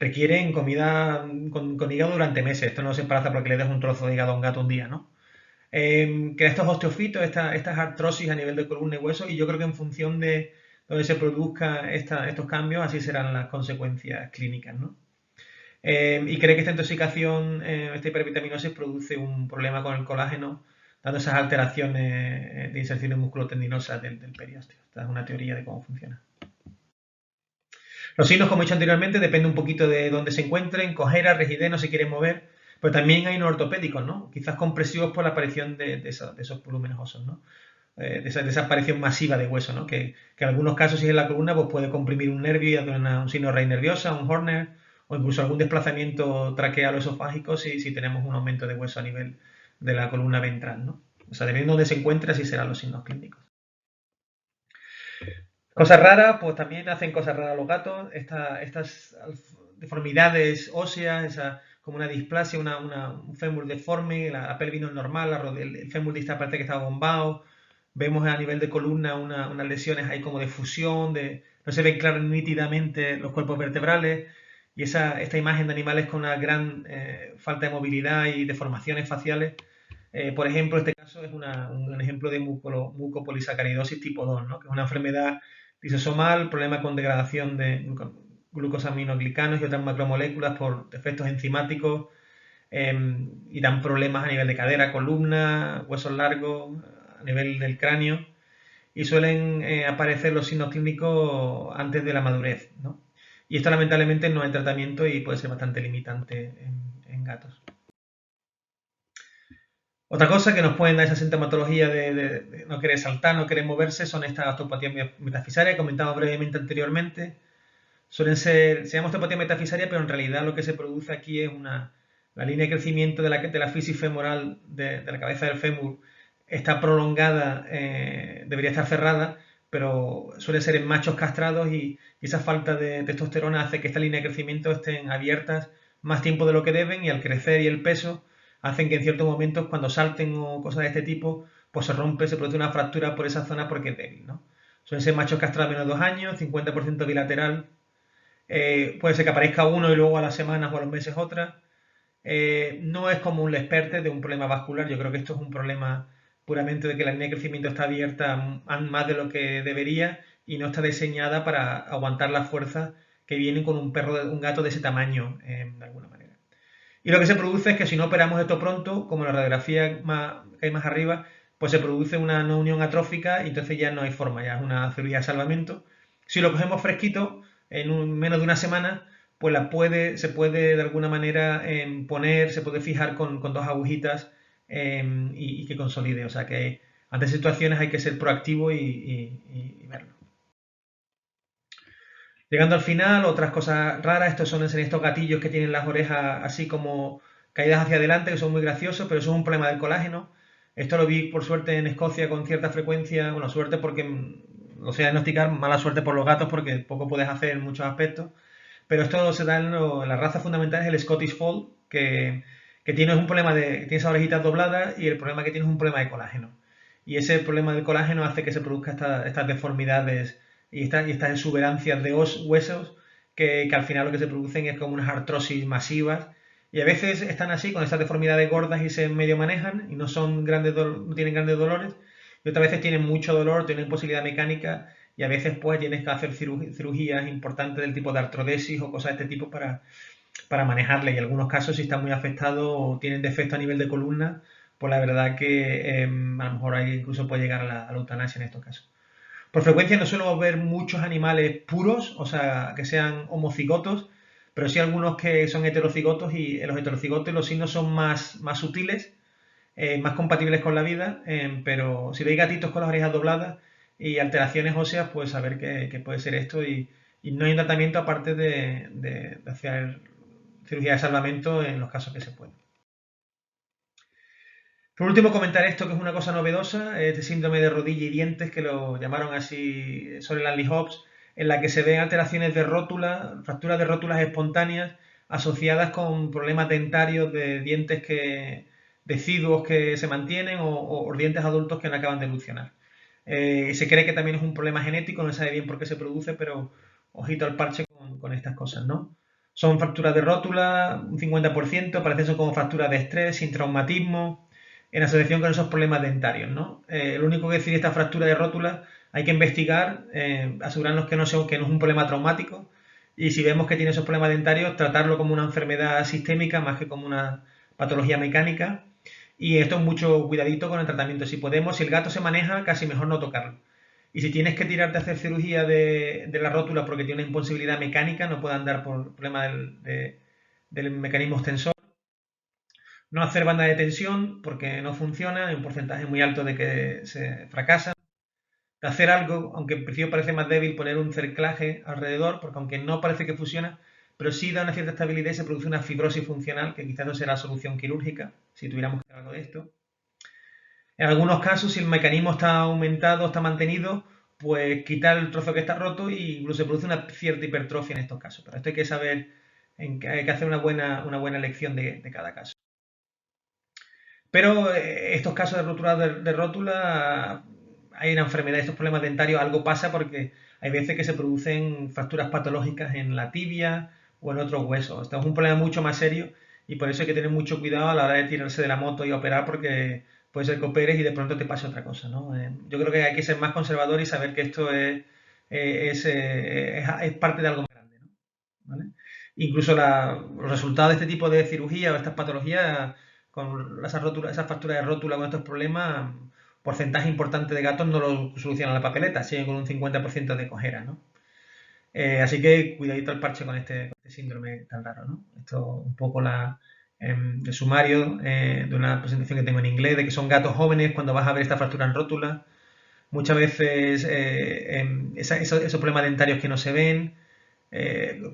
Requieren comida con hígado durante meses. Esto no se embaraza porque le des un trozo de hígado a un gato un día, ¿no? Que estos osteofitos, estas artrosis a nivel de columna y hueso, y yo creo que en función de donde se produzcan estos cambios, así serán las consecuencias clínicas, ¿no? Y cree que esta intoxicación, esta hipervitaminosis, produce un problema con el colágeno, dando esas alteraciones de inserciones musculotendinosas del periósteo. Esta es una teoría de cómo funciona. Los signos, como he dicho anteriormente, depende un poquito de dónde se encuentren, cojera, rigidez, no se quieren mover, pero también hay no ortopédicos, ¿no? Quizás compresivos por la aparición de esos volúmenes óseos, ¿no? De esa aparición masiva de hueso, ¿no? Que en algunos casos, si es en la columna, pues puede comprimir un nervio y hacer un signo de raíz nerviosa, un Horner, o incluso algún desplazamiento traqueal o esofágico si tenemos un aumento de hueso a nivel de la columna ventral, ¿no? O sea, dependiendo de dónde se encuentre, así serán los signos clínicos. Cosas raras, pues también hacen cosas raras los gatos. Estas deformidades óseas, como una displasia, un fémur deforme, la pelvis no es normal, el fémur distal parece que está bombado. Vemos a nivel de columna unas lesiones ahí como de fusión, no se ven claro nítidamente los cuerpos vertebrales. Y esta imagen de animales con una gran falta de movilidad y deformaciones faciales. Por ejemplo, este caso es un ejemplo de mucopolisacaridosis tipo 2, ¿no? Que es una enfermedad lisosomal, problema con degradación de glucosaminoglicanos y otras macromoléculas por defectos enzimáticos, y dan problemas a nivel de cadera, columna, huesos largos, a nivel del cráneo, y suelen aparecer los signos clínicos antes de la madurez, ¿no? Y esto lamentablemente no hay tratamiento y puede ser bastante limitante en gatos. Otra cosa que nos pueden dar esa sintomatología de no querer saltar, no querer moverse, son estas osteopatías metafisarias que comentaba brevemente anteriormente. Se llama osteopatía metafisaria, pero en realidad lo que se produce aquí es la línea de crecimiento de la fisis femoral de la cabeza del fémur está prolongada, debería estar cerrada, pero suele ser en machos castrados y esa falta de testosterona hace que esta línea de crecimiento estén abiertas más tiempo de lo que deben y al crecer y el peso hacen que en ciertos momentos cuando salten o cosas de este tipo, pues se produce una fractura por esa zona porque es débil, ¿no? Suelen ser machos castrados menos de 2 años, 50% bilateral. Puede ser que aparezca uno y luego a las semanas o a los meses otra. No es como un Lesperte de un problema vascular. Yo creo que esto es un problema puramente de que la línea de crecimiento está abierta más de lo que debería y no está diseñada para aguantar las fuerzas que vienen con un gato de ese tamaño, de alguna manera. Y lo que se produce es que si no operamos esto pronto, como la radiografía que hay más arriba, pues se produce una no unión atrófica y entonces ya no hay forma, ya es una cirugía de salvamento. Si lo cogemos fresquito, en menos de una semana, pues se puede de alguna manera poner, se puede fijar con 2 agujitas y que consolide. O sea que ante situaciones hay que ser proactivo y verlo. Llegando al final, otras cosas raras, estos son estos gatillos que tienen las orejas así como caídas hacia adelante, que son muy graciosos, pero eso es un problema del colágeno. Esto lo vi por suerte en Escocia con cierta frecuencia, bueno, suerte porque lo sé diagnosticar, mala suerte por los gatos porque poco puedes hacer en muchos aspectos, pero esto se da en la raza fundamental es el Scottish Fold, que tiene un problema tiene esas orejitas dobladas y el problema que tiene es un problema de colágeno. Y ese problema del colágeno hace que se produzcan estas deformidades y estas exuberancias de huesos que al final lo que se producen es como unas artrosis masivas y a veces están así con estas deformidades gordas y se medio manejan y no son no tienen grandes dolores y otras veces tienen mucho dolor, tienen posibilidad mecánica y a veces pues tienes que hacer cirugías importantes del tipo de artrodesis o cosas de este tipo para manejarle y en algunos casos si están muy afectados o tienen defecto a nivel de columna, pues la verdad que a lo mejor ahí incluso puede llegar a la eutanasia en estos casos. Por frecuencia no suelo ver muchos animales puros, o sea, que sean homocigotos, pero sí algunos que son heterocigotos y en los heterocigotos los signos son más sutiles, más compatibles con la vida, pero si veis gatitos con las orejas dobladas y alteraciones óseas, pues saber que puede ser esto y no hay un tratamiento aparte de hacer cirugía de salvamento en los casos que se pueden. Por último, comentar esto que es una cosa novedosa, este síndrome de rodilla y dientes, que lo llamaron así sobre Lanley Hobbs, en la que se ven alteraciones de rótula, fracturas de rótulas espontáneas asociadas con problemas dentarios de dientes deciduos que se mantienen o dientes adultos que no acaban de evolucionar. Se cree que también es un problema genético, no se sabe bien por qué se produce, pero ojito al parche con estas cosas, ¿no? Son fracturas de rótula, un 50%, parece son como fracturas de estrés, sin traumatismo, en asociación con esos problemas dentarios, ¿no? Lo único que decir esta fractura de rótula hay que investigar, asegurarnos que no es un problema traumático y si vemos que tiene esos problemas dentarios, tratarlo como una enfermedad sistémica más que como una patología mecánica. Y esto es mucho cuidadito con el tratamiento. Si podemos, si el gato se maneja, casi mejor no tocarlo. Y si tienes que tirarte a hacer cirugía de la rótula porque tiene una imposibilidad mecánica, no puede andar por problema del mecanismo extensor, no hacer banda de tensión porque no funciona, hay un porcentaje muy alto de que se fracasa. De hacer algo, aunque en principio parece más débil, poner un cerclaje alrededor, porque aunque no parece que funciona, pero sí da una cierta estabilidad y se produce una fibrosis funcional, que quizás no será solución quirúrgica, si tuviéramos que hacer algo de esto. En algunos casos, si el mecanismo está aumentado, está mantenido, pues quitar el trozo que está roto y incluso se produce una cierta hipertrofia en estos casos. Pero esto hay que saber, hay que hacer una buena elección de cada caso. Pero estos casos de rotura de rótula, hay una enfermedad, estos problemas dentarios, algo pasa porque hay veces que se producen fracturas patológicas en la tibia o en otros huesos. Esto es un problema mucho más serio y por eso hay que tener mucho cuidado a la hora de tirarse de la moto y operar porque puede ser que operes y de pronto te pase otra cosa, ¿no? Yo creo que hay que ser más conservador y saber que esto es parte de algo más grande, ¿no? ¿Vale? Incluso los resultados de este tipo de cirugía o estas patologías, con esas fracturas de rótula, con estos problemas, porcentaje importante de gatos no lo solucionan la papeleta, siguen con un 50% de cojera, ¿no? Así que cuidadito al parche con este síndrome tan raro, ¿no? Esto es un poco el sumario de una presentación que tengo en inglés, de que son gatos jóvenes cuando vas a ver esta fractura en rótula. Muchas veces esos problemas dentarios que no se ven,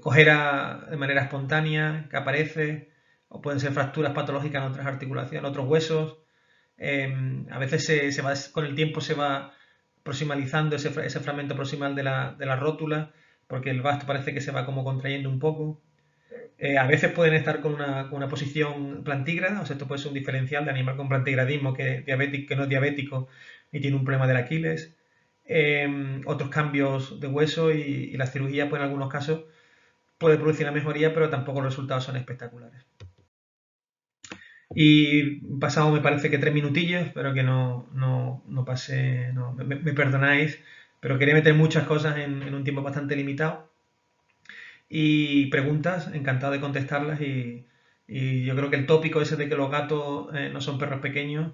cojera de manera espontánea que aparece, o pueden ser fracturas patológicas en otras articulaciones, en otros huesos. A veces con el tiempo se va proximalizando ese fragmento proximal de la rótula, porque el vasto parece que se va como contrayendo un poco. A veces pueden estar con una posición plantígrada, o sea, esto puede ser un diferencial de animal con plantigradismo que no es diabético y tiene un problema del Aquiles. Otros cambios de hueso y la cirugía, pues en algunos casos puede producir una mejoría, pero tampoco los resultados son espectaculares. Y pasado me parece que 3 minutillos, espero que no pase, me perdonáis, pero quería meter muchas cosas en un tiempo bastante limitado. Y preguntas, encantado de contestarlas y yo creo que el tópico ese de que los gatos no son perros pequeños,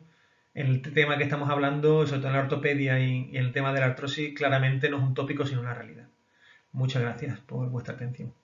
en el tema que estamos hablando, sobre todo en la ortopedia y en el tema de la artrosis, claramente no es un tópico sino una realidad. Muchas gracias por vuestra atención.